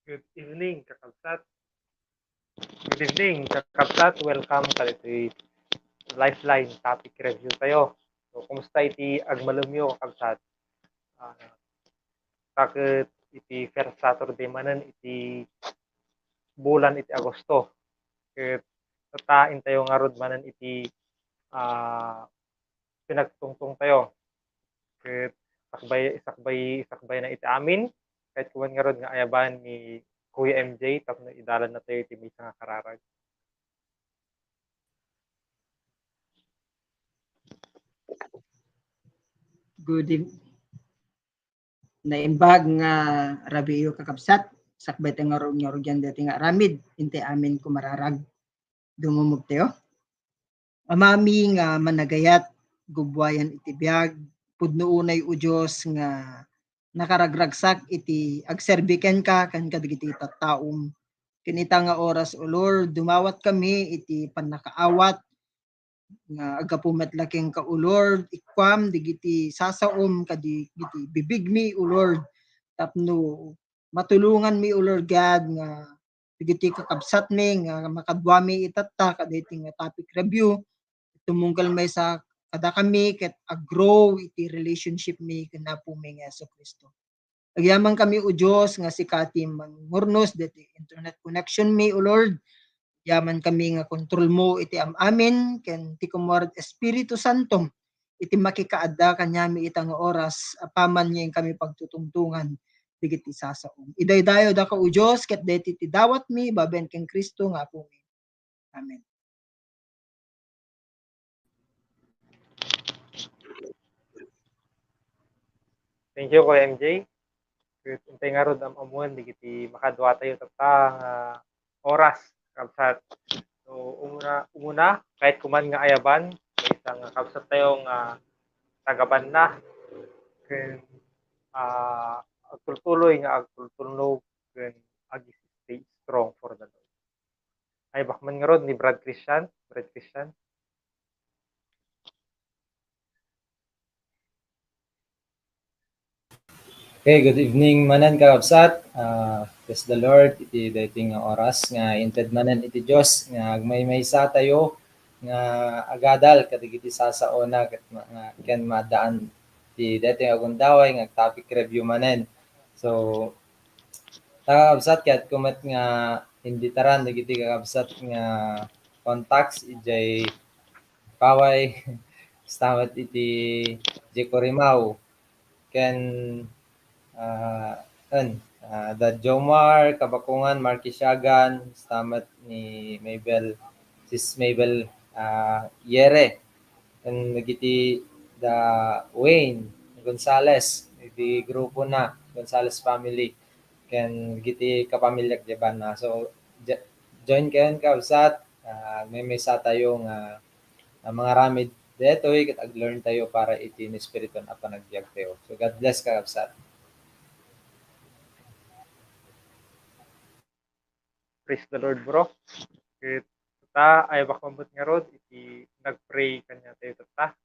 Good evening, kakalsat. Good evening, kakabsat. Welcome sa iti Lifeline topic review tayo. So, kumusta iti agmalumyo kakabsat? Kakit iti first Saturday manan iti bulan iti Agosto. Ket tatain tayo nga rod manan iti pinagtungtong tayo. Ket isakbay na iti amin. Kahit kuman nga rod nga ayaban ni Kuya MJ tapno idalan na tayo iti misa nga kararag. Good evening. Naimbag nga rabiyo kakabsat sakbay tayo nga ron dyan dati nga ramid inte amin kumararag dumumog tayo. Amami nga managayat gubwayan iti biyag pudno unay o Diyos nga nakaragragsak iti agserbiken ka kan kadagiti tattaom kinita nga oras o Lord dumawat kami iti panakaawat nga agapumetlaking ka o Lord ikwam digiti sasaom kadigiti bibigmi o Lord tapno matulungan mi o Lord God nga digiti kakabsat mi nga makadwami itatta kaditi nga topic review tumunggal may sa kada kami ket aggrow iti relationship mi kana po mi nga Hesus Kristo. Agyaman kami o Dios nga sikati mangurnos deti internet connection mi o Lord. Yaman kami nga kontrol mo iti amin ken ti kumwarad Espiritu Santo iti makikaadda kanyami itang oras apaman niya kami pagtutungtungan digiti sasaom. Idaydayo da ka o Dios ket deti ti dawat mi baben ken Kristo nga po mi. Amen. Thank you, Kuya MJ. Untay nga rod amuan digiti makadwa tayo tata nga oras kabsat. So umuna kahit kuman nga ayaban may isang kabsat tayo nga tagaban na ken agtultuloy nga agtultunog ken ag-stay strong for the Lord. Ay bakman nga rod ni Brad Christian. Okay, good evening manan kakabsat. Praise the Lord iti dating nga oras nga inted manan iti Dios nga agmaymaysa tayo nga agadal kadagiti sasaona ket nga ken madaan ti dating agundaway nga topic review manen. So kakabsat ket kumet nga imbitaran dagiti kakabsat nga contacts ijay paway stamat iti Jekorimaw ken the Jomar, Kabakungan, Marquisyagan, stamat ni Mabel, sis Mabel Yere, and nagiti the Wayne Gonzales, iti grupo na Gonzales family, ken giti kapamilyak jaban na. So join kayon kabsat, may sa tayo nga mga ramid detoy ket ag-learn tayo para iti ni espiritu na panagbiag tayo. So God bless ka kabsat. Praise the Lord, bro. Ket ta ay bakmambot nga rod iti nagpray kanya tayo tata.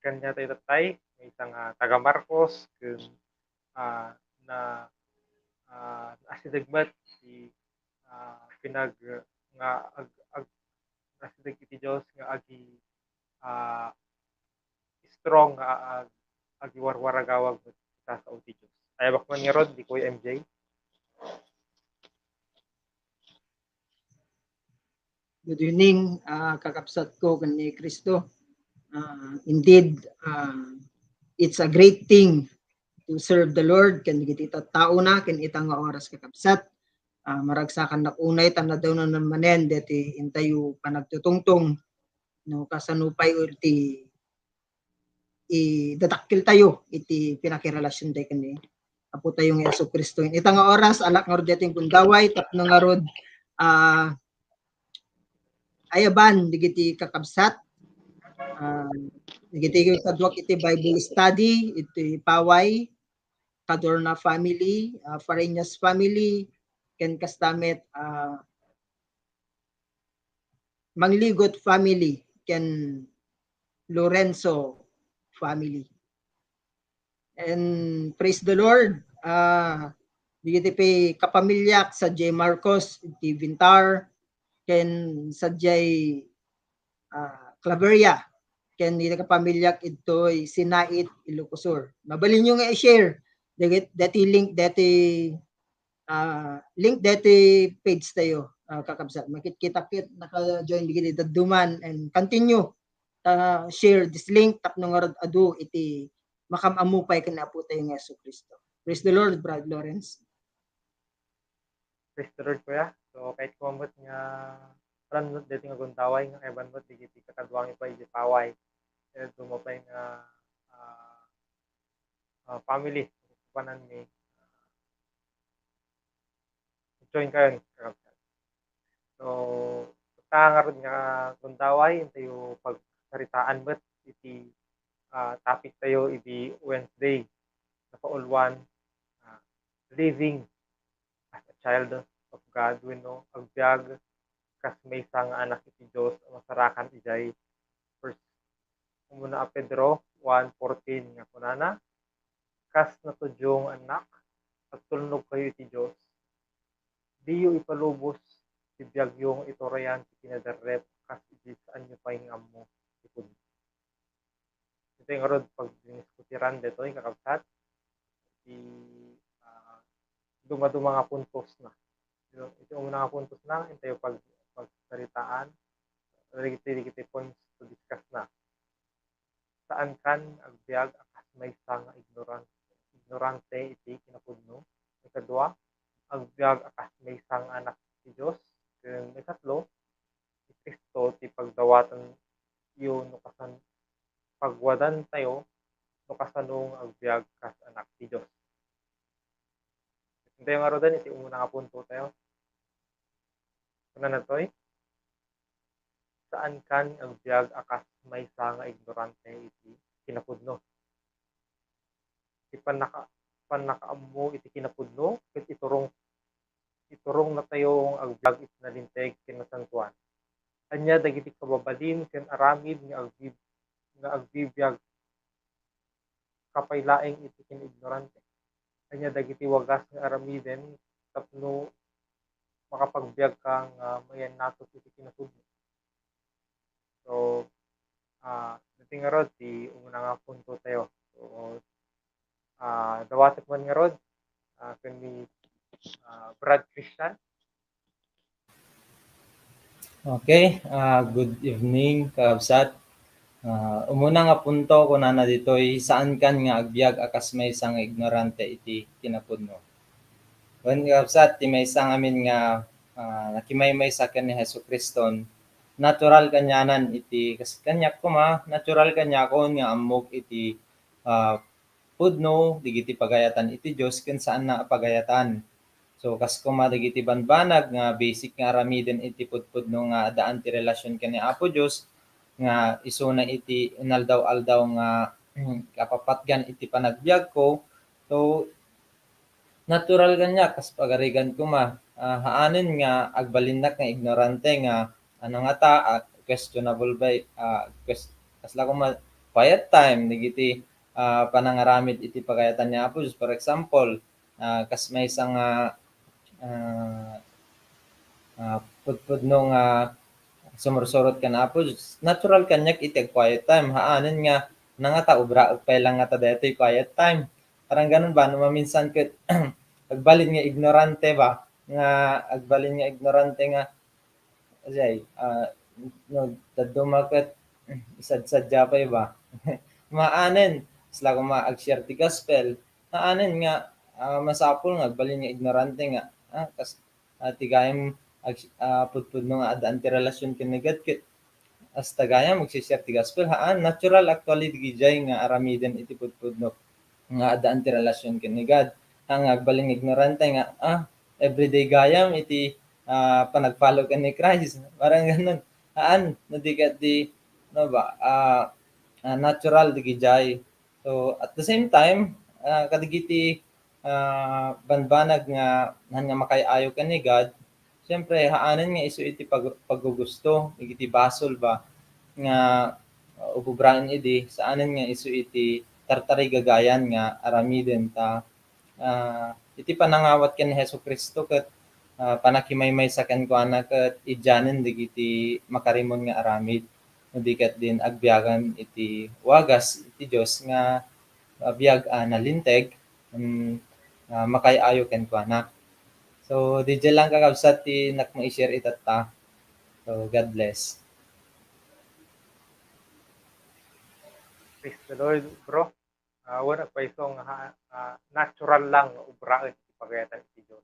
Kanya tayo tatay may isang taga Marcos ken na asidagmat si pinag nga nasidag iti Dios nga agi strong nga agi warwaragawag sa uti Dios. Ay bakman nga rod di Kuya MJ. Good evening, kakapsat ko ni Kristo. Indeed, it's a great thing to serve the Lord. Kan kita tao na, kan itang oras kakapsat. Maragsakan na unay, tanadaw na manen, deti intayo panagtutungtong. No, kasanupay iti datakil tayo, iti pinakirelasyon tayo kani. Apo tayong Yesu Kristo. Itang oras, alak nga rod dating kundaway, tapno nga rod, ayaban digiti kakabsat digiti kadwak iti Bible study iti paway Cadorna family, Fareñas family, ken kastamet Mangligot family, ken Lorenzo family. And praise the Lord, digiti pay kapamilyak sa J. Marcos, iti Vintar, ken sa J. Claveria, ken diti kapamilyak ito'y Sinait, Ilocosur. Mabalin nyo nga i-share dati link dati page tayo, kakabsat. Makikita-kit naka-join digiti daduman and continue share this link tapno nga adu iti makamamupay ken Apo tayo nga Hesus Kristo. Praise the Lord, Brad Lawrence. Praise the Lord, kuya. So, kahit kumamot nga ranot dito nga guntaway nga eban mo digiti kakadwang ipay di paway. Dumapay nga family panan ni join kayo ni kakabsat. So, tangarod nga guntaway tayo pagsaritaan bet iti topic tayo iti Wednesday na paulwan living as a child of God wenno agbyag kas may nga anak iti Dios masarakan ijay first umuna a Pedro 1:14 nga kunana kas natudyong anak at tulnog kayo iti Dios diyo ipalubos ti biyagyong itorayan ti kinadarrep kas iti saan nyo paingam mo ipod. Ito yung rod pag diniskutiran dito yung kakabsat dumaduma nga puntos na. Ito yung mga puntos na ito yung pagsaritaan rigiti points to discuss na. Saan kan agbyag akas may nga ignorante iti kinapudno. Ikadua, agbyag akas may anak ti Dios. Ken ikatlo, si Kristo ti pagdawatan yu nukasan pagwadan tayo nukasanong agbyag kas anak ti Dios. Ito yung arodan iti umuna nga punto tayo. Kuna na toy? Saan kan agbyag akas may nga ignorante iti kinapudno. Iti panakaammo iti kinapudno ket iturong na tayong agbyag iti nalinteg kinasantuan. Anya dagiti kababalin ken aramid nga agbibiyag kapaylaeng iti kinignorante. Anya dagiti wagas nga aramiden tapno makapagbiag ka nga mayan nato iti kinapudno. So, dati nga rod, di umuna nga punto tayo. So, dawatak man nga rod, can we Brad Christian? Okay, good evening, kakabsat. Umuna nga punto ko na ditoy saan kan nga agbyag akas may nga ignorante iti kinapudno. When kakabsat, ti may amin nga nakimaymay sa kan ni Hesus Kriston, natural kanyanan iti kas kanyak kuma natural kanyakon nga ammok iti pudno digiti pagayatan iti Dios ken saan na pagayatan. So kas kuma digiti banbanag nga basic nga aramiden iti pudpudno nga daan ti relasyon ken ni Apo Dios nga isuna iti inaldaw-aldaw nga kapapatgan iti panagbiag ko. So natural kanya kas pagarigan kuma haanen nga agbalinnak nga ignorante nga ano nga ta at questionable by kasla kuma quiet time digiti panangaramid iti pagayatan ni Apo Dios. For example, kas may isang pudpudno nga sumursurot ka na Apo Dios, natural kanyak iti quiet time. Haanen nga nangata ubra pay lang nga ta detoy quiet time. Parang ganun ba no maminsan ket agbalin nga ignorante ba nga agbalin nga ignorante nga ajay no daduma ket sad-sadya pay ba maanen sila ko mag-share ti gospel maanen nga masapol nga agbalin nga ignorante nga kas tigayam pudpudno nga adaan ti relasyon ken ni God ket as tagayam magsi-share ti gospel natural actually digijay nga aramiden iti pudpudno nga adaan ti relasyon ken ni God. Ang agbalin ignorante nga everyday gayam iti panag-follow ken ni Christ. Parang ganun. Nadikat di no ba natural digijay. So at the same time kadigiti banbanag nga makay-ayo ken ni God. Siyempre haanan nga isu iti paggugusto iti basol ba nga ububraan idi saanan nga isu iti tartari gagayan nga aramiden ta iti panangawat ken Hesus Kristo ket panakimaymay sa ken kuana ket idyanen digiti makarimon nga aramid no di ket din agbiagan iti wagas iti Dios nga biag nalinteg makay-ayo ken kuana. So DJ lang kakabsat ti nakma-share itata. So God bless. Praise the Lord, bro. Wala pa isong natural lang nga ubraan iti pagayatan iti Dios.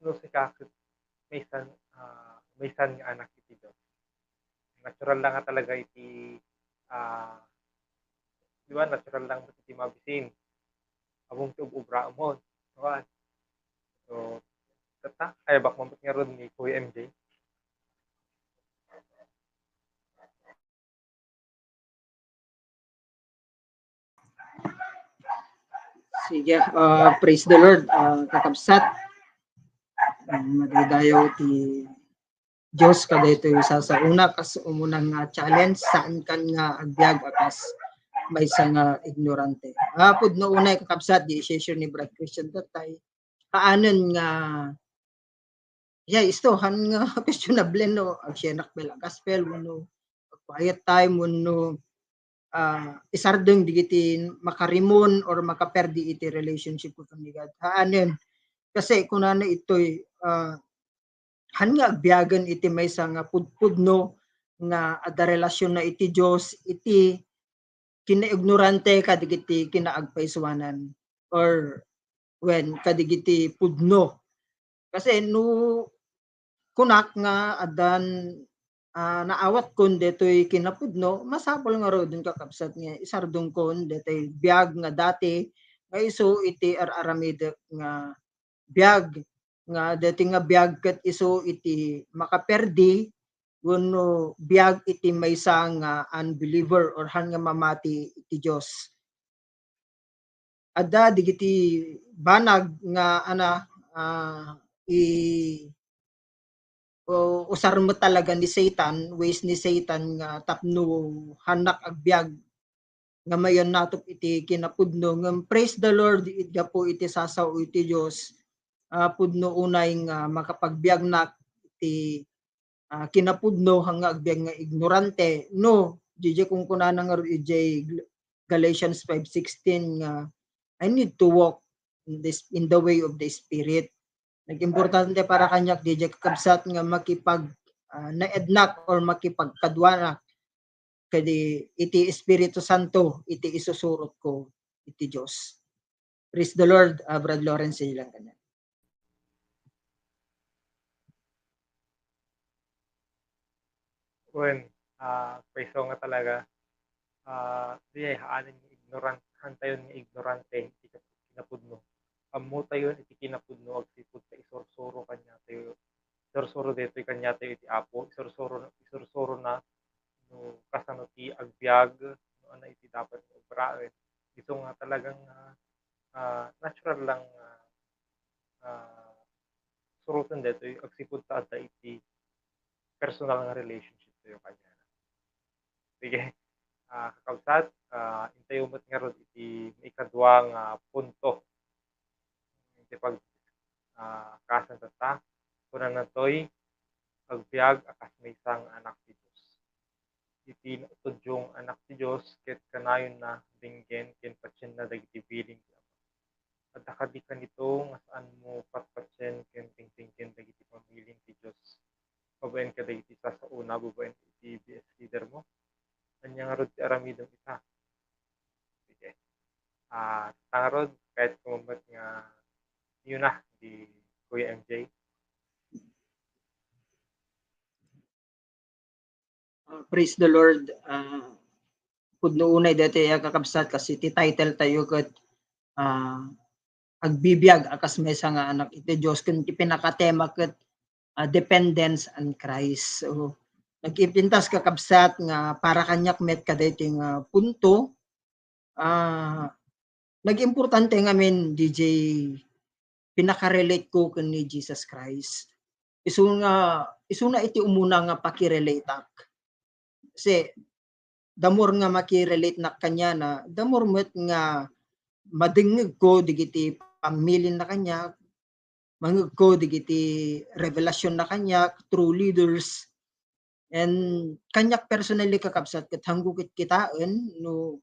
No si kakit maysan nga anak iti Dios. Natural lang nga talaga iti di ba natural lang iti mabisin. Abong ti ubra mo. Diba? So tata ay bak mo nga ron ni Kuya MJ. Sige, praise the Lord, kakabsat. Madidayo ti Diyos kada ito isa sa una kas umunang challenge saan kan nga agbyag akas may nga ignorante. Pud no unay kakabsat di session ni Brad Christian tatay. Kaanon nga isto nga questionable no ag siya nakbel gospel no quiet time no isardeng digiti makarimon or makaperdi iti relationship ko kang God. Haanen kasi kunana itoy han nga agbiagan iti maysa nga pudpudno nga ada relasyon na iti Dios iti kinaignorante kadigiti kinaagpaisuanan or when kadigiti pudno kasi no kunak nga adan naawat kon detoy kinapudno masapol nga ro dun kakabsat nga isardong kon detoy biag nga dati nga iso iti araramid nga biag nga deti nga biag ket iso iti makaperdi wenno biag iti maysa nga unbeliever or han nga mamati iti Dios. Adda digiti banag nga usar mo talaga ni Satan, ways ni Satan nga tapno hanak agbyag nga mayon natop iti kinapudno ngem praise the Lord itga po iti sasaw iti Dios pudno unay nga makapagbiag na iti kinapudno hanga agbyag nga ignorante no DJ kung kunana nga DJ Galatians 5:16 nga I need to walk in the way of the Spirit. Nag-importante para kanyak DJ kakabsat nga makipag naednak or makipagkadwanak kadi iti Espiritu Santo iti isusurot ko iti Dios. Praise the Lord, Brad Lawrence lang kanya. When paiso nga talaga di haanin nga ignorant hantayon nga ignorante iti kinapudno. Ammo tayon iti kinapudno agsipud ta isursuro kanya tayo isursuro detoy kanya tayo iti Apo isursuro na no kasano ti agbyag no ana iti dapat nga ubraen. Ito nga talagang natural lang surutan detoy agsipud ta adda iti personal nga relationship tayo kanya. Sige. Kakabsat, intayo mo't nga ron iti ikadwa nga punto. Iti pag kasan tata, kunan na to'y agbiag akas may isang anak ti Diyos. Iti tudyong anak ti Diyos, ket kanayon na binggen, ken patsin na dagiti biling ti Ama. At nakadika nito, nga saan mo patpatsin, ken tingtingken dagiti pamiling ti Diyos. Babaen ka dagiti sa una, babaen iti BS leader mo. Anya nga rod ti aramidong isa. Sige. Tangarod, kahit kumambat nga yun na, di Kuya MJ. Praise the Lord. Pudno unay dati kakabsat kasi ti title tayo ket agbibiyag akas maysa nga anak iti Dios ken ti pinakatema ket dependence on Christ. So nagipintas kakabsat nga para kanyak met kadaytoy nga punto nagimportante ngamin DJ pinaka-relate ko ken ni Jesus Christ. Isu na iti umuna nga pakirelate ak. Kasi the more nga makirelate na kanya na the more met nga madingig ko digiti pamilin na kanya, mangeg ko digiti revelasyon na kanya true leaders, and kanyak personally kakabsat ket hanggukit kitaen no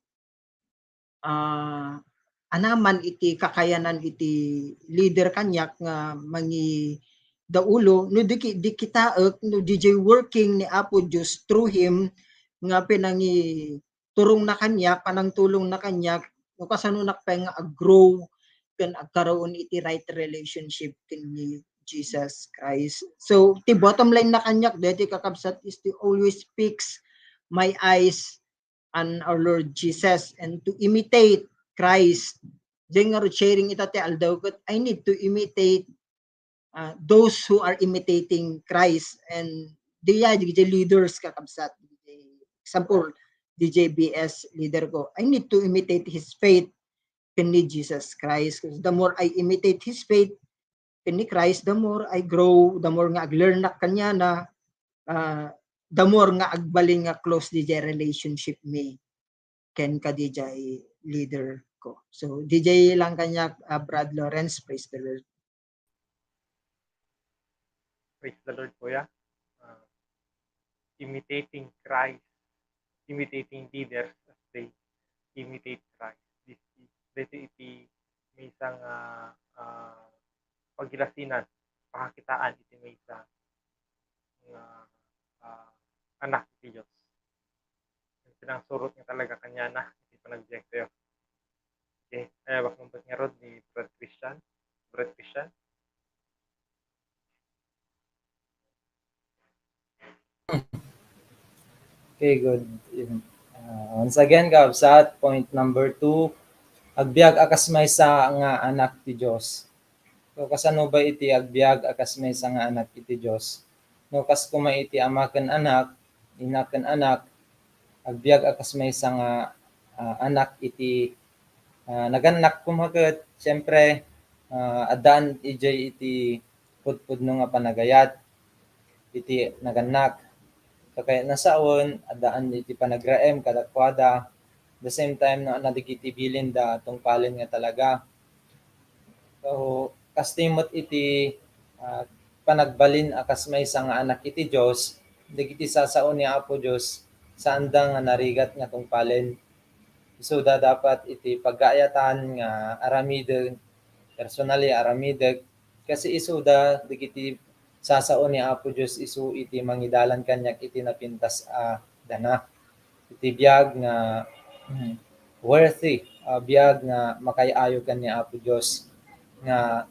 anaman iti kakayanan iti leader kanyak nga mangi daulo no di kitaek no DJ working ni Apo Dios through him nga pinangi turong na kanyak panang tulong na kanyak no kasano nakpay nga grow ken agkaroon iti right relationship ken ni Jesus Christ. So ti bottom line na kanyak deti kakabsat is to always fix my eyes on our Lord Jesus and to imitate Christ. Diyan nga sharing ita ti aldaw ket I need to imitate those who are imitating Christ, and diya DJ leaders kakabsat. Example, DJ BS leader ko. I need to imitate his faith ni Jesus Christ. Because the more I imitate his faith ni Christ, the more I grow, the more nga ag-learn na kanya na, the more nga agbaling nga close DJ relationship me ken ka DJ leader ko. So DJ lang kanya Brad Lawrence, praise the Lord. Praise the Lord, Kuya. Imitating Christ, imitating leaders as they imitate Christ. This iti may isang pagilasinan, pakakitaan iti may isang anak iti Diyos. Pinangsurot niya talaga kanya na, hindi pa nag-objecto. Okay, ay bak mong nga rod ni Brad Christian. Okay, good. Once again, kabsat, point number 2, agbiag akas maysa nga anak ti Dios. So kasano ba iti agbiag akas maysa nga anak iti Dios? No kas kuma iti ama ken anak, ina ken anak, agbiag akas maysa nga anak iti naganak kumaket, syempre adan iti pudpudno nga panagayat iti naganak. So kaya nasaon adaan iti panagraem kadakwada, the same time na nadigiti bilin da tungpalin nga talaga. So kastimot iti panagbalin akas maysa nga anak iti Dios, digiti sasaon ni Apo Dios saan da nga narigat nga tungpalin. So dapat iti paggaayatan nga aramideg, personally aramideg, kasi isuda digiti sasaon ni Apo Dios isu iti mangidalan kanyak iti napintas dana. Iti biag nga worthy, biag nga makayayo kan ni Apo Dios nga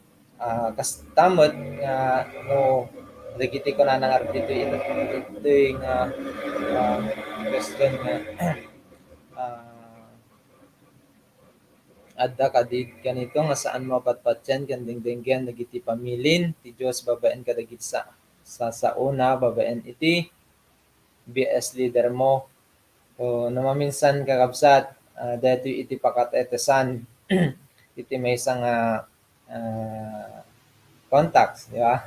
kastamot nga no digiti ko na nangarap dito ito nga question nga adda kadig kanito nga saan mapatpatyan kan dingdinggan dagiti pamilin ti Dios babaen kadagiti sa una babaen iti BS leader mo. So namaminsan kakabsat dito iti pakatetesan iti may isang contacts, di ba?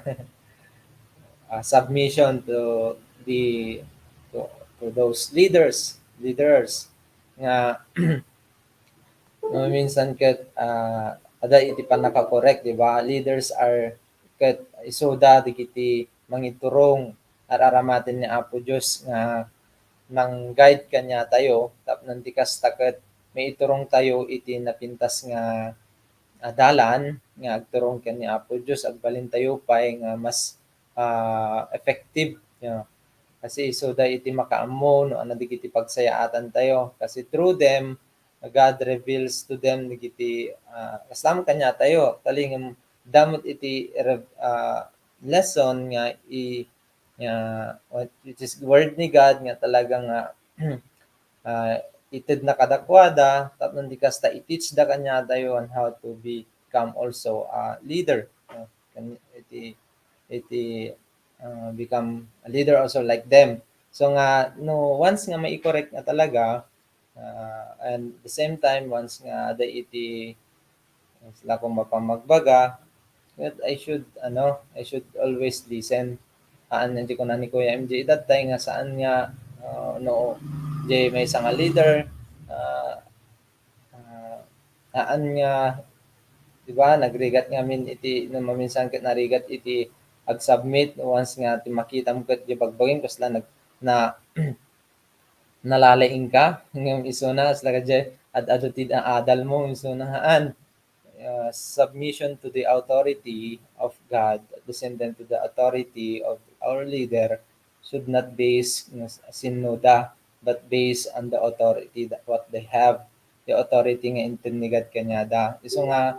Submission to those leaders nga minsan ket ada iti panaka-correct, di ba? Leaders are ket isuda digiti mangiturong araramaten ni Apo Dios nga nang guide kanya tayo tapnon ti kasta ket may iturong tayo iti napintas nga dalan nga agturong ken ni Apo Dios agbalin tayo pay nga mas effective, you know? Kasi isuda iti makaammo no ana digiti pagsayaatan tayo kasi through them God reveals to them digiti kasama kanya tayo talingem damot iti lesson nga which is word ni God nga talagang ited na kadakwada tapnon di kasta i-teach da kanya tayo on how to become also a leader, iti become a leader also like them. So nga no once nga mai-correct nga talaga and the same time once nga ada iti sila kung mapamagbaga, I should always listen. Hindi ko na ni Kuya MJ idatay nga saan nga no Jay may isang leader aan nga, di ba, nagrigat nga min iti, no maminsan kat narigat iti ag-submit once nga ti makita mo kat di bagbagin kasla na nalalaing ka ngem iso na asla ka jay ad-adutid ang adal mo iso na haan. Submission to the authority of God, at the same time to the authority of our leader, should not base sinuda, but based on the authority that what they have, the authority nga intinigat kanyada. Iso nga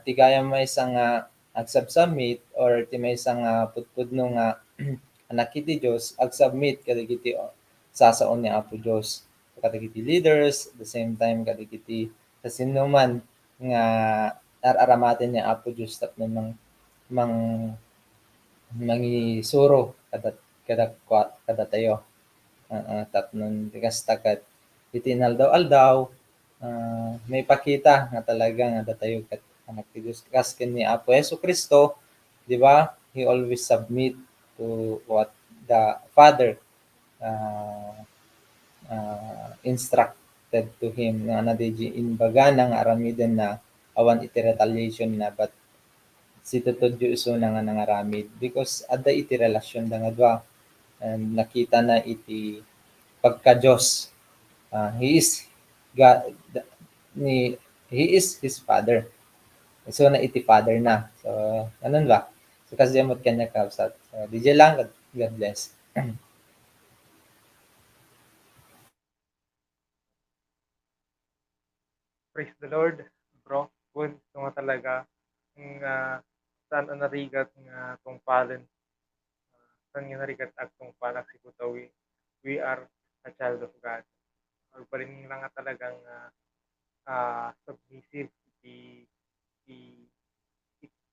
ti gaya may isang ag-submit or ti may isang pudpudno nga anak iti Dios ag-submit kadagiti sasaon ni Apo Dios kadagiti leaders, at the same time kadagiti sa sinuman nga araramaten niya Apo Diyos tapno mang mangisuro kada tayo. Tapnon tikas takat itinal daw aldaw may pakita nga talaga nga datayo kat anak ti Diyos kas ken ni Apo Jesucristo, di ba? He always submit to what the Father instructed to him nga nadiji imbaga nang aramiden na awan iti retaliation na but si tutod yu iso na nga nangaramid because adda iti relasyon da nga dua and nakita na iti pagka-Diyos. He is God, he is his father. So na iti father na. So ganun ba? So kasi mo kanya kausap. So DJ lang, God bless. Praise the Lord, bro. Good, ito nga talaga. Saan ang narigat nga tong palen. Saan nga narigat ag tong panak si Kutawi. We are a child of God. Or pa rin lang nga talagang submissive i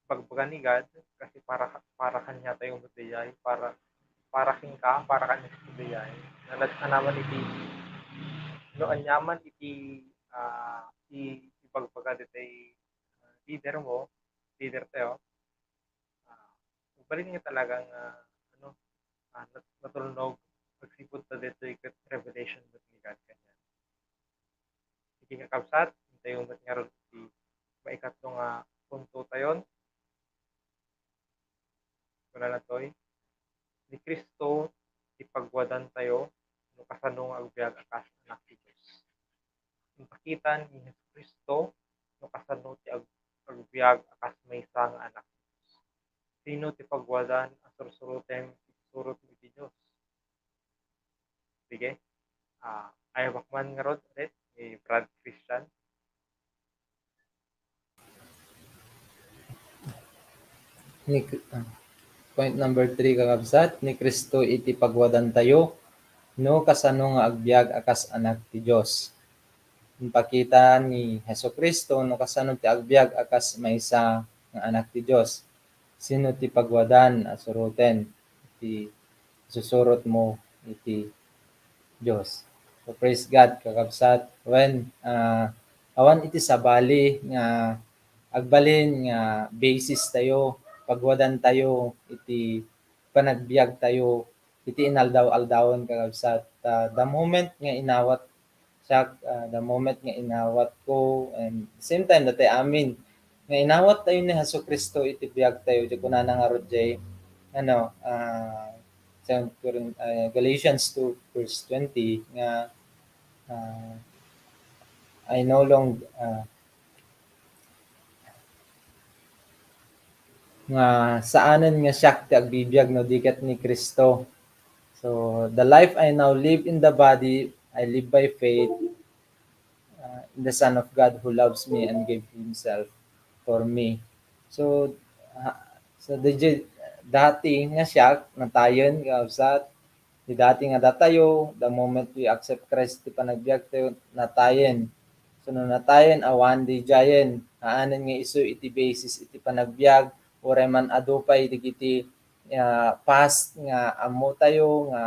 bagbagan ni God kasi para kanya tayo mudayay, para king ka, para kanya si mudayay. Naman iti no anyaman iti ibagbaga ditay leader tayo. Balik nga talagang natulnog magsipot ta dito ikat revelation ni God kanya. Sige nga kabsat, tayo nga ron iti maikatlong punto tayon. Wala na toy. Ni Kristo ipagwadan tayo no kasano nga agbyag akas anak ti Dios. Ipakitan ni Kristo no kasano ti agbyag akas maysa nga anak ti Dios. Sino ti pagwadan asursuroten surot ti Dios. Sige. Ayaw bakman nga rod ulit ni Brad Christian. Point number 3 kakabsat, ni Kristo iti pagwadan tayo no kasano nga agbyag akas anak ti Dios. Pakita ni Hesus Kristo no kasano ti agbyag akas maysa nga anak ti Dios. Sino ti pagwadan asuruten iti susurot mo iti Dios. So praise God kakabsat when awan iti sabali nga agbalin nga basis tayo pagwadan tayo iti panagbiag tayo iti inaldaw-aldawon kakabsat the moment nga inawat siya the moment nga inawat ko and same time dati amin nga inawat tayo ni Hesus Kristo iti biag tayo di kunana nga rod jay Galatians 2 verse 20 nga I no long nga saanen nga siya ti agbibiyag no diket ni Kristo. So the life I now live in the body, I live by faith in the Son of God who loves me and gave himself for me. So dati nga siya natayon kausat di dati nga datayo the moment we accept Christ ti panagbiag tayo natayen. So no natayen awan di jayen aanan nga isu iti basis iti panagbiag oray man adupay digiti past nga ammo tayo nga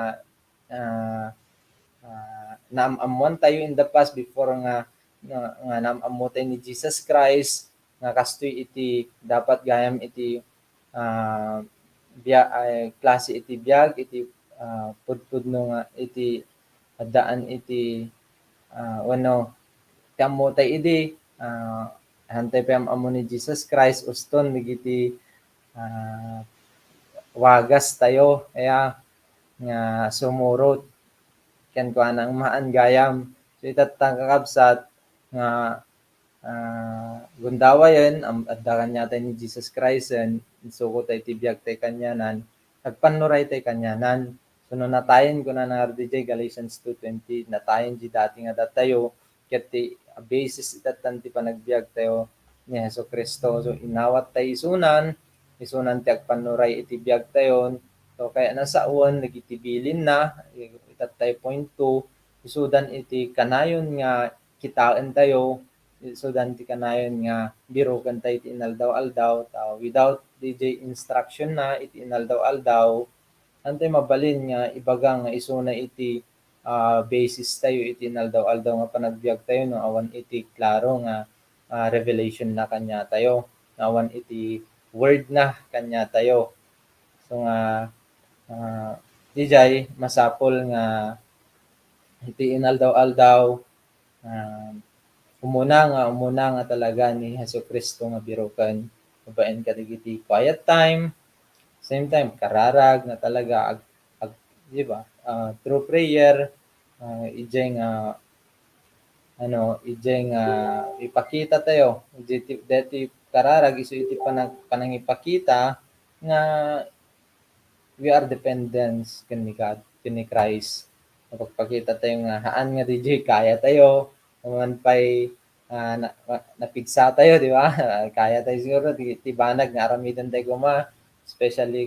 naamamuan tayo in the past before nga naamamu tayo ni Jesus Christ nga kastoy iti dapat gayam iti klase iti biag iti pudpudno nga iti daan iti wano kammo tayo idi hantay pa amo ni Jesus Christ uston ligiti wagas tayo kaya nga sumurot ken kuanang maan gayam so itatang kakabsat nga gundawayen adda kanya tay ni Jesus Christ and suko tay tibiyag tay kanyanan nagpanuray tay kanyanan so no natayen ko na nga DJ Galatians 2:20 natayen di dati nga datayo ket ti basis itatan ti panagbiag tayo ni Hesukristo so inawat tay isunan ti agpanuray iti biag tayon so kaya nasaon nagitibilin na itatay point 2 isudan iti kanayon nga kitaen tayo isudan ti kanayon nga birugan tayo iti inaldaw-aldaw without DJ instruction na iti inaldaw-aldaw antay mabalin nga ibaga nga isuna iti basis tayo iti inaldaw-aldaw nga panagbiag tayo no awan iti klaro nga revelation na kanya tayo awan iti word na kanya tayo so nga DJ masapol nga iti inaldaw-aldaw umuna nga talaga ni Hesukristo nga birukan babaen kadigiti quiet time same time kararag na talaga di ba through prayer ijay nga ipakita tayo deti kararag isu iti panangipakita nga we are dependents kani God kani Christ napagpakita tayo nga haan nga DJ kaya tayo naman pay napigsa tayo di ba kaya tayo siguro ti banag nga aramidan tayo kuma especially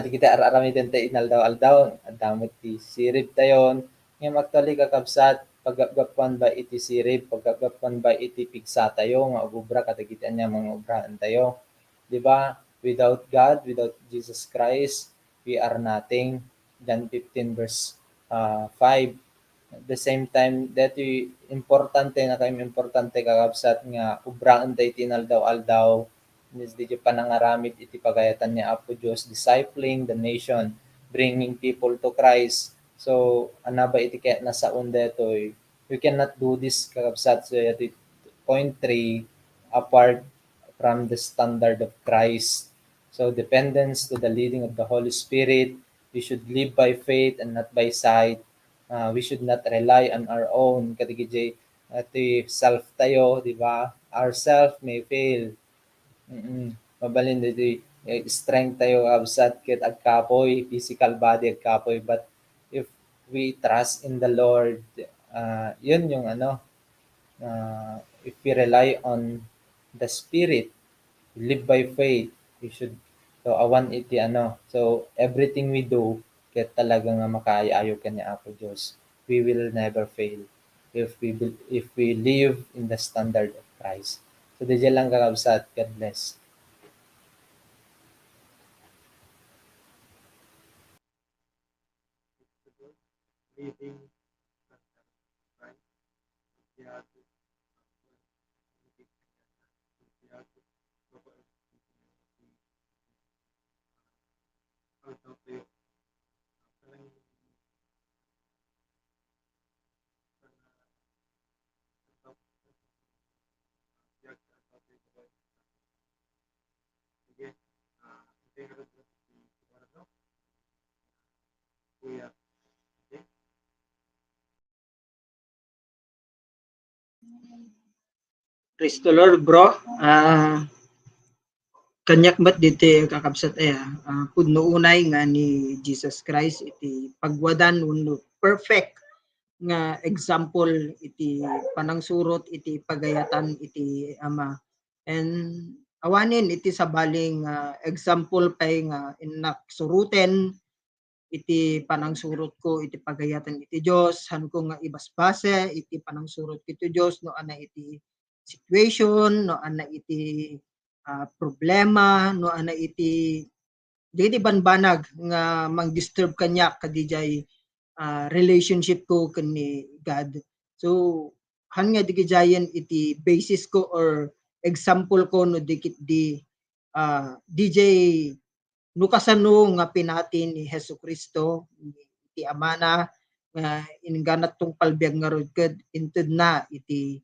di kita aramidan tayo inaldaw-aldaw damot ti sirib tayon ngem actually kakabsat paggapgapan ba iti sirib paggapgapan ba iti pigsa tayo nga ubra kadagiti anya mga obrahan tayo di ba without God without Jesus Christ we are nothing. John 15 verse 5 at the same time dati importante kakabsat nga ubraan tayo tinaldaw-aldaw di panangaramid iti pagayatan ni Apo Dios discipling the nation bringing people to Christ so anaba iti kaya nasaon detoy we cannot do this kakabsat so iti point 3 apart from the standard of Christ so dependence to the leading of the Holy Spirit we should live by faith and not by sight we should not rely on our own katigijay ati self tayo di ba our self may fail mabalin dito strength tayo absat ket agkapoy physical body agkapoy but if we trust in the Lord yun yung if we rely on the Spirit live by faith we should so awan iti so everything we do ket talaga nga makaayo kanya Apo Dios we will never fail if we live in the standard of Christ so di lang kakabsat God bless Living right biag Kuya Praise the Lord, bro. Kanyak mat dito kakabsat pudno unay nga ni Jesus Christ iti pagwadan uno perfect nga example iti panangsurot iti pagayatan iti ama and awanin iti sabaling example pay nga inak suruten iti panangsurot ko iti pagayatan iti Dios han ko nga ibasbase iti panangsurot iti Dios no ana iti situation no ana iti problema no ana iti di banbanag nga mang-disturb kanya kadijay relationship ko kani God. So han nga digijayan iti basis ko or example ko no dikit di DJ no kasano nga pinatin ni Hesukristo iti amana nga inganat tong palbiag nga rod ket inted na iti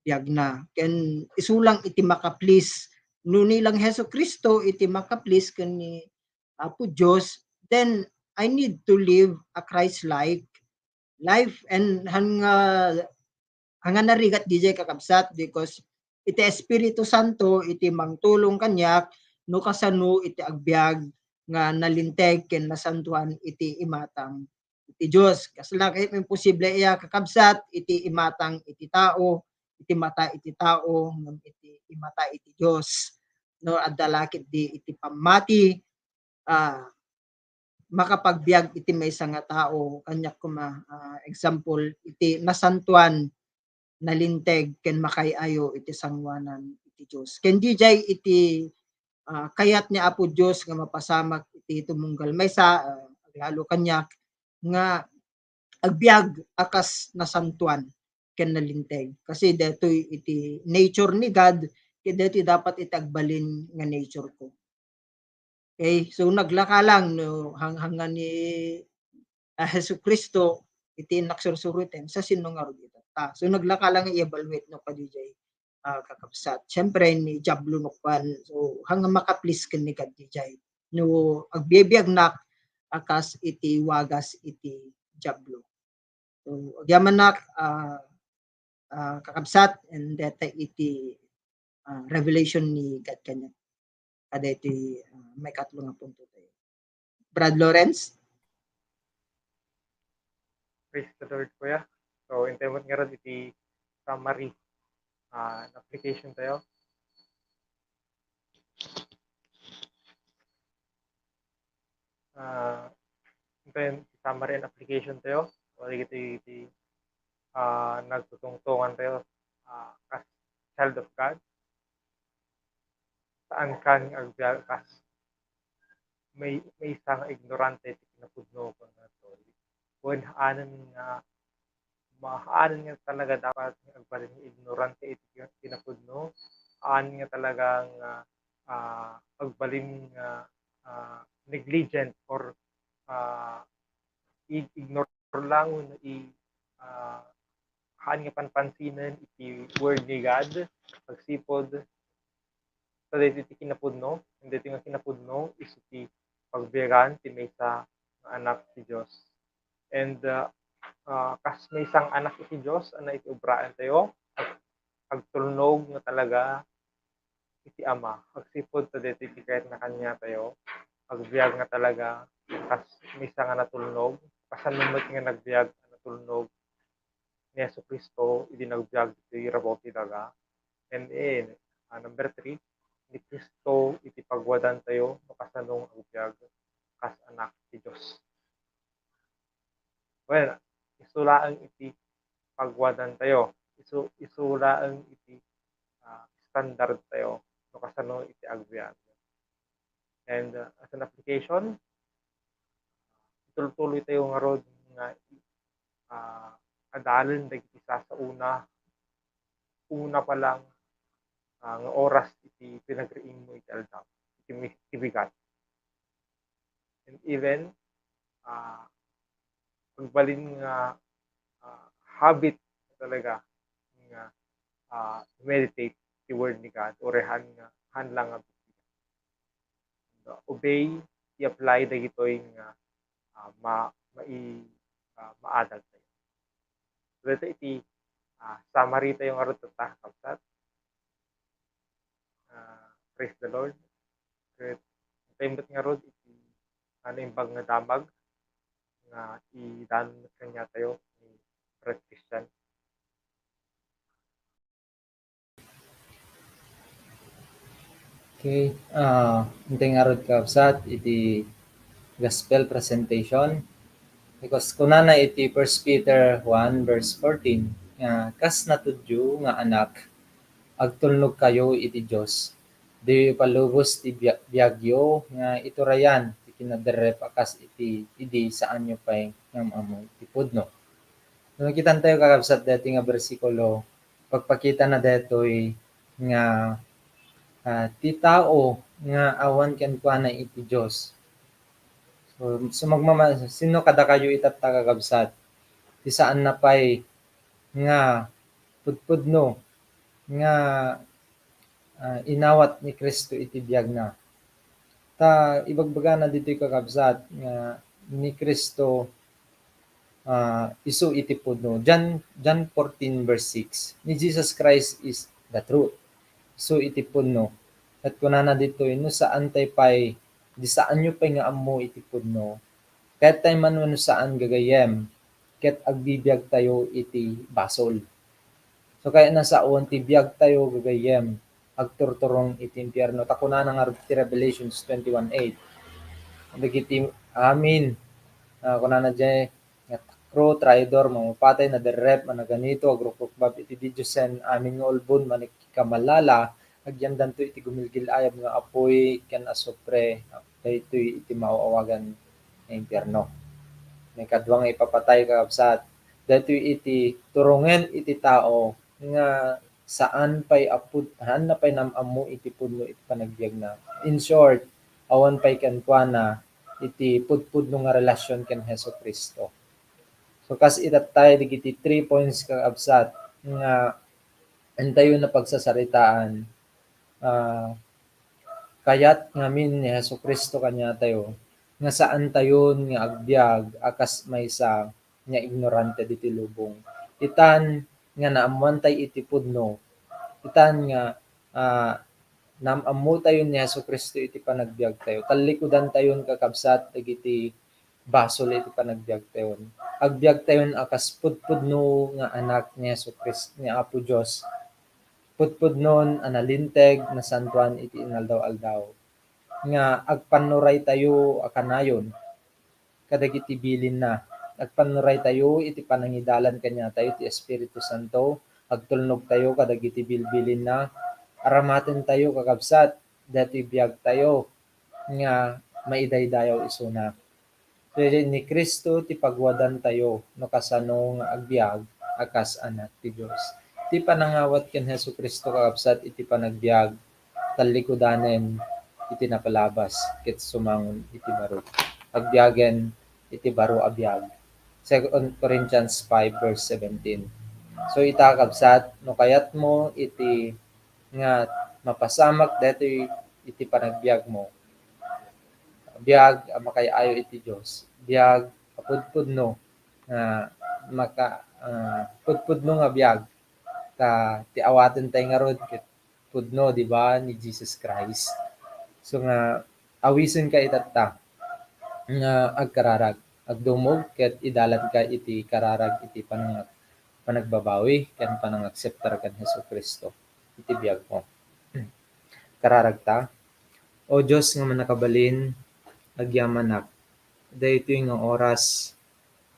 biag na ken isulang iti makaplis no nilang Hesus Kristo iti makaplis ken ni Apo Dios, then I need to live a Christ-like life and hanga narigat DJ kakabsat because iti Espiritu Santo iti mangtulong kanyak no kasano iti agbyag nga nalinteg ken nasantuan iti imatang iti Dios. Kasla kahit imposible iya kakabsat iti imatang iti tao, iti mata iti tao, ngem iti imata iti Dios. No adalakit di iti pamati makapagbiag iti maysa nga tao kanyak kuma example iti nasantuan nalinteg ken makayayo iti sangwanan iti Dios. Ken dijay iti kayat ni Apo Dios nga mapasamak iti tumunggal maysa lalo kanyak nga agbiag akas nasantuan ken nalinteg. Kasi detoy iti nature ni God ket detoy dapat iti agbalin nga nature ko. Okay, so naglaka lang no hanggang ni Hesus Kristo iti naksursuruten sa sino nga rod ita. So naglaka lang i-evaluate no pa DJ kakabsat. Siyempre ni Jablo no kwan. So hanggang makaplis ken ni God DJ. No agbibiag nak akas iti wagas iti Jablo. So agyaman nak kakabsat and deta iti revelation ni God kanya. Kada iti may katlo nga punto tayo. Brad Lawrence? Praise the Lord, kuya. So, intemot nga ron iti summary application tayo. Ito summary and application tayo. Wala iti nagtutungtungan tayo as child of God. Saan kan agbyag kas may isang ignorante iti kinapudno ko na to. Kung haanan nga talaga dapat agbalin ng ignorante iti kinapudno, haanan nga talagang agbalin negligent or ignore lang haan nga panpansinan iti word ni God pagsipod sa dito kinapudno, hindi nga kinapudno is iti pagbiyagan ti maysa nga anak ti Dios. And kas may isang anak iti Dios ana iti ubraan tayo agtulnog nga talaga iti Ama. Pagsipod sa dito iti kahit na kanya tayo agbiag nga talaga kas may isang nga natulnog kasanumot nga nagbiag natulnog ni Hesus Kristo iti nagbiag iti rabaw ti daga. And number 3 ni Kristo iti pagwadan tayo no kasanong agbyag kas anak ti Dios. Well, isulaan iti pagwadan tayo. Isulaan iti standard tayo no kasano iti agbyag. And as an application, tuloy tayo nga rod nga adalin dagiti sa una pa lang nga oras iti pinagriin mo iti aldaw, iti bigat. And even pagbalin nga habit talaga nga meditate the word ni God or han lang nga obey i-apply dagitoy nga maadal tayo. So ito iti summary tayo nga ron ta kapsat. Praise the Lord. Great. Tayong nga rod iti imbag nga damag nga idan kanya tayo ni Brad Christian. Okay. Hintay nga rod kapsat iti gospel presentation. Because kunana iti 1 Peter 1 verse 14 nga kas natudyo nga anak agtulnog kayo iti Dios. Di palubos ti biagyo nga iturayan ti kinaderep akas iti saan nyo pay ngam amo iti pudno. No kitan tayo kakabsat deti nga bersikulo pagpakita na detoy nga ti tao nga awan ken kuana iti Dios. So sino kada kayo itatta kakabsat ti saan na pay nga pudpudno nga inawat ni Kristo iti biyag na. Ta ibagbaga na dito'y kakabsat nga ni Kristo isu iti pudno. John 14 verse 6. Ni Jesus Christ is the truth. Isu iti pudno. At kunana dito'y no saan tay pay di saan nyo pay nga ammo iti pudno. Kahit tayo man no saan gagayem, ket agbibiyag tayo iti basol. So kaya nasaon ti biyag tayo gagayem, agturturong iti impyerno. Takuna nga ti Revelations 21:8. Dagiti amin, kunana dyan, nga takro, traidor, mamupatay, na derrep, managanito, agrupukbab, iti didyosen, amin nga ulbon, manikamalala, agyandan to iti gumilgil ayab nga apoy, ken asupre, daytoy iti mauawagan ng impyerno. May kadwa nga ipapatay kakabsat. Daytoy iti turungen iti tao nga saan na pay namammo iti pudno iti panagbiag na. In short, awan pay kenkwana iti pudpudno nga relasyon ken Hesus Kristo. So kas itat tayo digiti 3 points kakabsat nga antayo na pagsasaritaan kayat ngamin ni Hesus Kristo kanya tayo nga saan tayon nga agbyag akas maysa nga ignorante diti lubong. Itan nga naamuan tay iti pudno. Itan nga naammo tayo ni Hesus Kristo iti panagbiag tayo. Talikudan tayon kakabsat dagiti basol iti panagbiag tayon. Agbiag tayon akas pudpudno nga anak ni Hesus Kristo ni Apo Dios. Pudpudnon analinteg na santuan iti inaldaw-aldaw. Nga agpanuray tayo akanayon kadagiti bilin na. Agpanuray tayo iti panangidalan kanya tayo iti Espiritu Santo. Agtulnog tayo kadagiti bilbilin na. Aramaten tayo kakabsat dati biyag tayo nga maidaydayaw isuna. Pero ni Kristo ti pagwadan tayo no kasano nga agbiag akas anak ti Dios. Ti panangawat ken Hesus Kristo kakabsat iti panagbiag talikudanen iti napalabas ket sumangon iti baro. Agbiagen iti baro abiyag. 2 Corinthians 5 verse 17. So ita kabsat no kayat mo iti nga mapasamak detoy iti panagbiag mo. Biag makayayo iti Dios. Biag pudpudno nga pudpudno nga biag ta ti awaten tay nga rod ket pudno di ba ni Jesus Christ. So nga awisen ka itatta nga agkararag, agdumog ket idalat ka iti kararag iti panagbabawi ken panangakseptar ken Hesus Kristo iti biag mo. Kararag ta. O Dios nga manakabalin agyamanak daytoy nga oras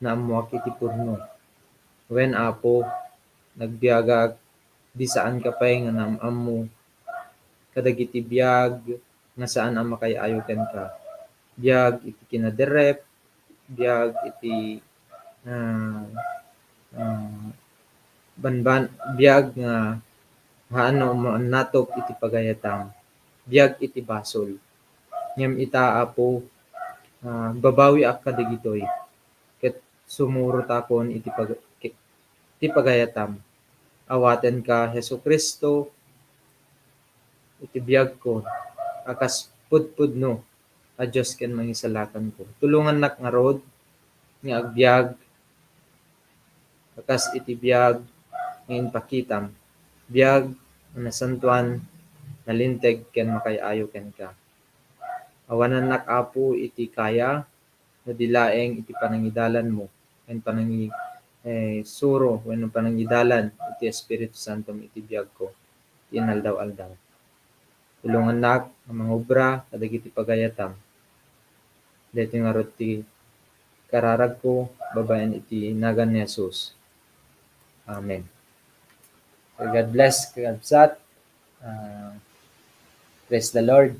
na amuak iti pudno. Wen Apo nagbiagag di saan ka pay nga namammo kadagiti biag nga saan ang makayayo ken ka. Biag iti kinaderep, biag iti biag nga natop iti pagayatang. Biag iti basol. Ngem ita Apo babawi ak kadigitoy ket sumuro takon iti pagayatam. Awaten ka Hesus Kristo iti biag ko akas pudpudno a Dios ken mangisalakan ko. Tulungan nak nga rod nga agbiag akas iti biag nga inpakitam. Biag na santuan nalinteg ken makayayo ken ka. Awanan nak Apo iti kaya na dilaeng iti panangidalan mo ken suro wenno panangidalan iti Espiritu Santo iti biag ko inaldaw-aldaw. Tulungan nak nga mangobra kadagiti pagayatam. Dito nga rod ti kararag ko babaen iti nagan ni Jesus. Amen. So God bless kakabsat. Praise the Lord.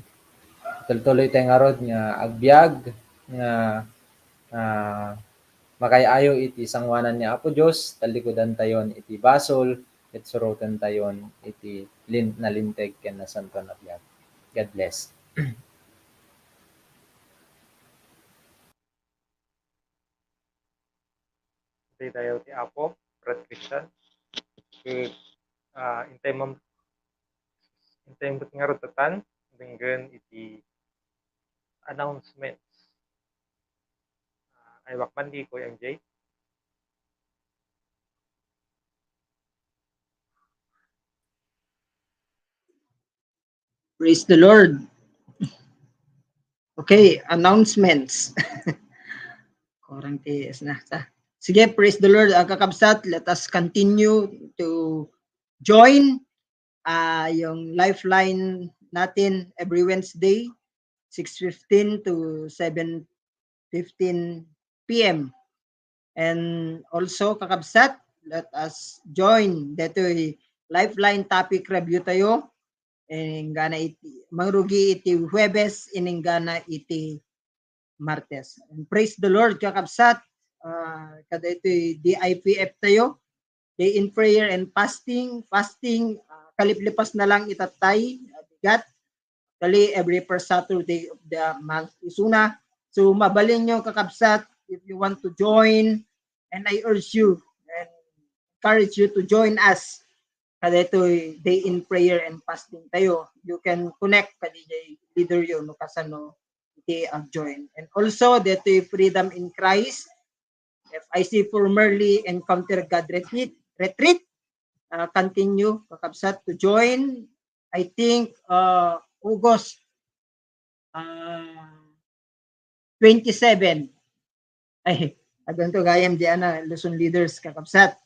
Tuloy tayo nga rod nga agbiag nga makayayo iti sangwanan ni Apo Dios talikudan tayon iti basol ket suroten tayon iti nalinteg ken nasantuan a biag. God bless. birthday tayo ti Apo, Brad Christian. Ket intay mo nga rutatan, binggen iti announcements. Ay wakman di Kuya MJ. Praise the Lord. Okay, announcements. Korang tiis na. Sige, praise the Lord. Kakabsat, let us continue to join yung lifeline natin every Wednesday, 6:15 to 7:15 p.m. And also, kakabsat, let us join dito lifeline topic review tayo. Iningana iti mangrugi iti Huwebes, iningana iti Martes. And praise the Lord, kakabsat. Kada ito DIPF tayo, Day in Prayer and Fasting. Kaliplipas na lang itatay, bigat. Kali every first Saturday of the month isuna. So mabalin nyo kakabsat if you want to join, and I urge you and encourage you to join us. Kada ito Day in Prayer and Fasting tayo. You can connect ka DJ leader yun no kasano iti join. And also dito Freedom in Christ, FIC formerly Encounter God Retreat. Continue kakabsat to join. I think August 27. Ay, agang to gayam di ana Luzon leaders kakabsat.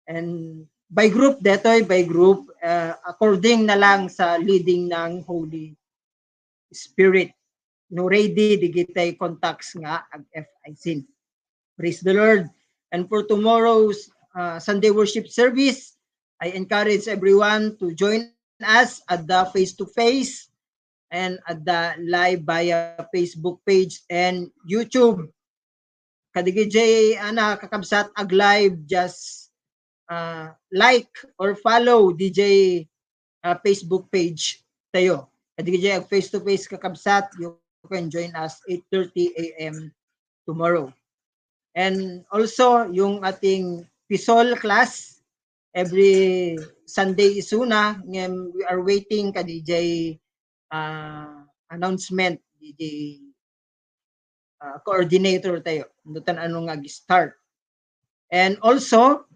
And by group detoy, by group according na lang sa leading ng Holy Spirit. No ready digitay contacts nga ag FIC. Praise the Lord. And for tomorrow's Sunday worship service, I encourage everyone to join us at the face-to-face and at the live via Facebook page and YouTube. Kadigijay ana kakabsat ag live, just like or follow DJ Facebook page tayo. Kadigijay ag face-to-face kakabsat, you can join us 8:30 a.m. tomorrow. And also yung ating PISOL class every Sunday isuna, we are waiting ka DJ announcement, DJ coordinator tayo. Ndutan ano nga start. And also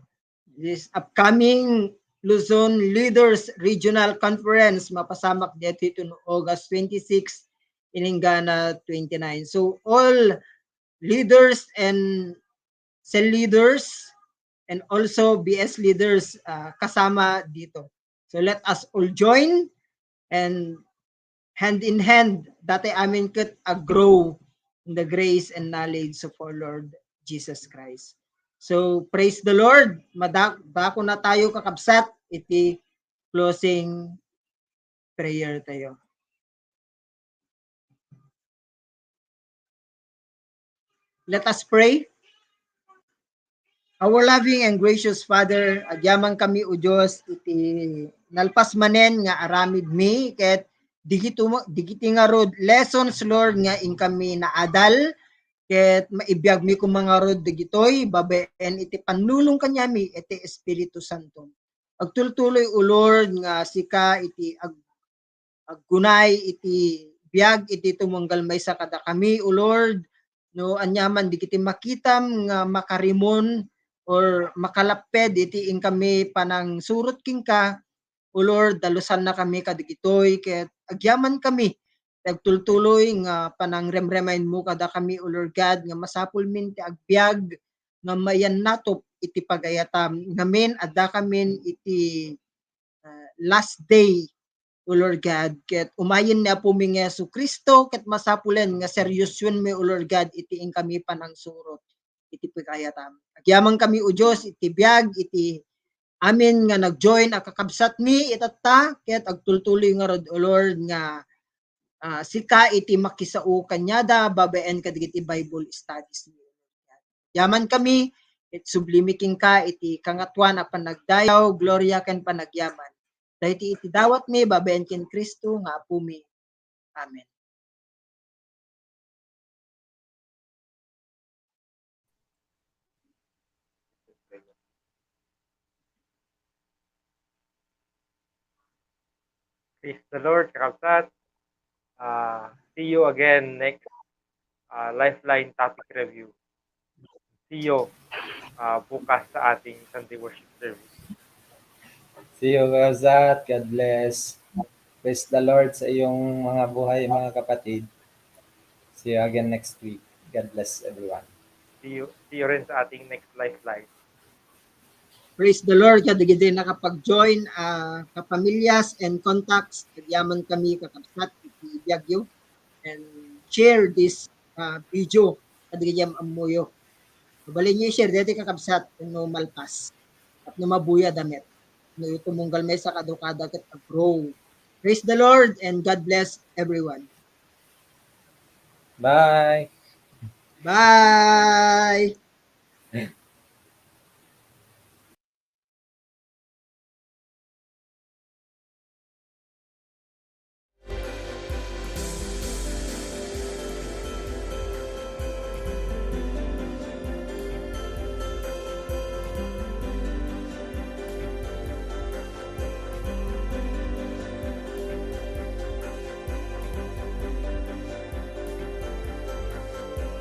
this upcoming Luzon Leaders Regional Conference mapasamak dito no August 26, Iningana 29. So all leaders and cell leaders and also BS leaders kasama dito. So let us all join and hand in hand dati amin ket grow in the grace and knowledge of our Lord Jesus Christ. So praise the Lord. Bako na tayo kakabsat iti closing prayer tayo. Let us pray. Our loving and gracious Father, agyaman kami o Diyos iti nalpas manen nga aramid mi ket digiti nga rod lessons Lord nga in kami naadal ket maibiyag mi kung mga rod digitoy babaen iti panlulong kanyami iti Espiritu Santo. Agtultuloy o Lord nga sika iti aggunay iti biag iti tumunggal may sa kada kami o Lord, no anyaman digiti makitam nga makarimon or makalaped iti ing kami panang surot king ka o Lord, dalusan na kami kadigitoy ket agyaman kami nagtultuloy nga panang remind mo kada kami o Lord God nga masapul min ti agbiag nga mayan natop iti pagayatam ngamin adda kamin iti last day o Lord God ket umayin na po mi nga Yesu Kristo ket masapulen nga seryosyon mi o Lord God iti ing kami panang surot iti pagayatam. Agyaman kami o Dios iti biag iti amin nga nag-join akakabsat mi itatta ket agtultuloy nga rod o Lord nga sika iti makisao kanyada babaen kadagiti Bible studies mi. Yaman kami it sublimiking ka iti kangatwan a panagdayaw gloria ken panagyaman. Dahiti iti dawat mi babaen ken Kristo nga apo mi. Amen. Praise the Lord, kakabsat. See you again next Lifeline topic review. See you bukas sa ating Sunday worship service. See you, Gazat. God bless. Praise the Lord sa iyong mga buhay, mga kapatid. See you again next week. God bless everyone. See you rin sa ating next Lifeline. Praise the Lord, kadigid din nakapag-join kapamilyas and contacts. Kagyaman kami kakabsat, ibiyag yun. And share this video. Kadigid yung amuyo. Mabalin niyo i-share, dito kakabsat, no malpas. At no mabuya damit. No tumunggal may sa kadukada kat grow. Praise the Lord and God bless everyone. Bye! Bye!